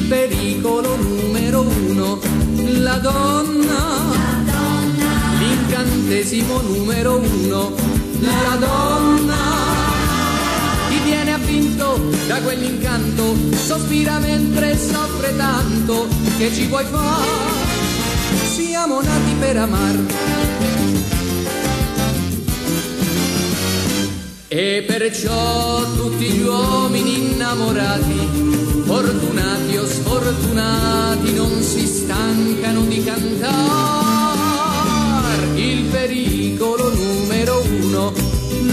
pericolo numero uno, la donna. L'incantesimo numero uno, la donna. Chi viene avvinto da quell'incanto sospira mentre soffre tanto. Che ci vuoi fare? Siamo nati per amar. E perciò tutti gli uomini innamorati, fortunati o sfortunati, non si stancano di cantar il pericolo numero uno,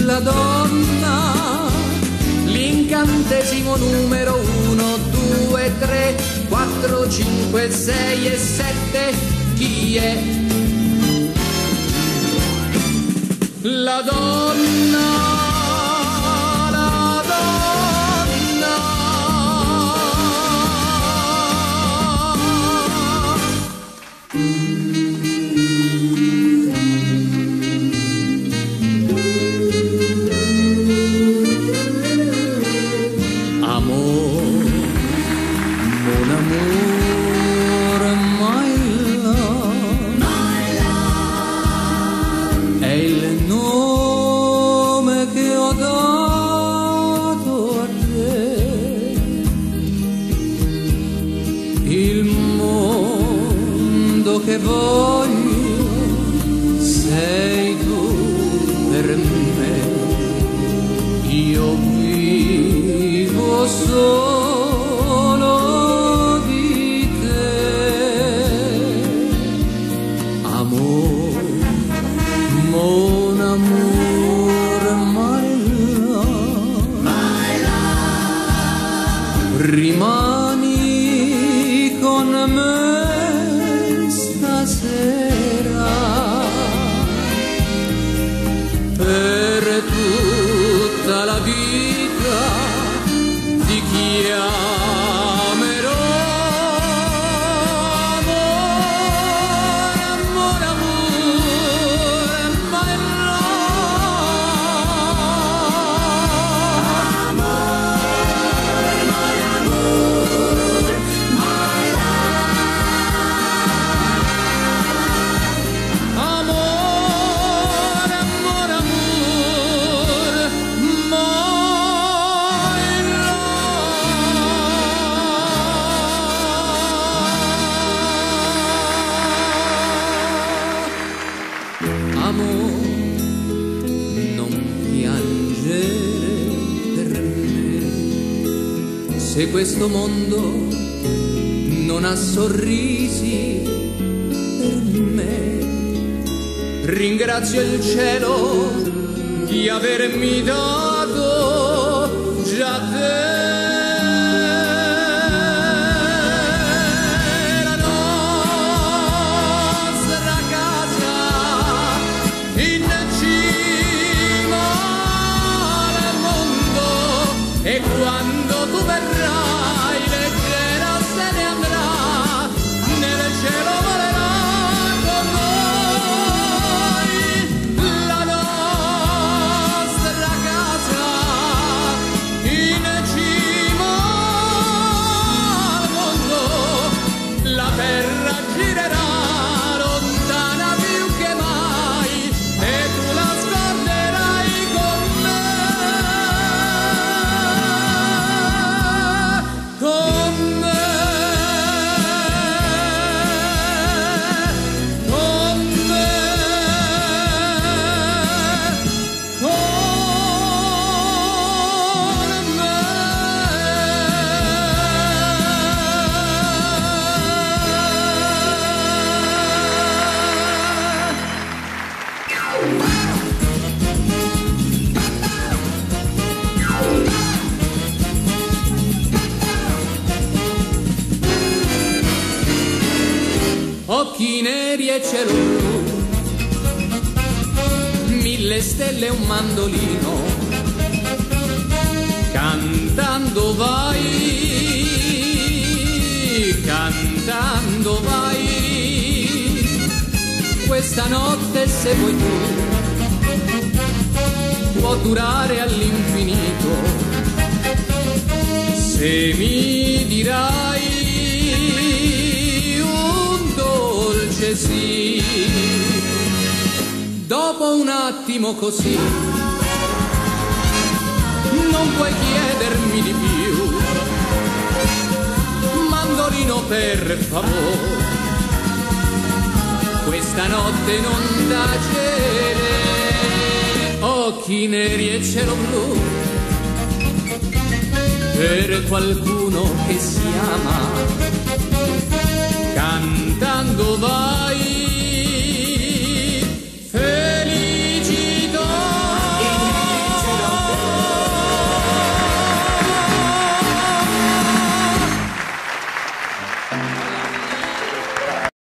la donna. L'incantesimo numero uno, 2, 3, 4, 5, 6 e 7, chi è? La donna. Che voglio sei tu per me, io vivo solo di te, amor, mon amour, my love, rimani con me stasera, per tutta la vita ti chiamerò amor, amor, amor, my love, amor, my amor, my se questo mondo non ha sorrisi per me, ringrazio il cielo di avermi dato già te. La nostra casa in cima al mondo, e quando tu verrai leggera se ne andrà, nel cielo volerà con noi. La nostra casa in cima al mondo, la terra girerà lontana più che mai, e tu la scorderai con me. Occhi neri e cielo blu, 1000 stelle e un mandolino, cantando vai, cantando vai. Questa notte, se vuoi tu, può durare all'infinito, se mi dirai dopo un attimo così non puoi chiedermi di più. Mandolino, per favore, questa notte non tacere. Occhi neri e cielo blu per qualcuno che si ama, cantando va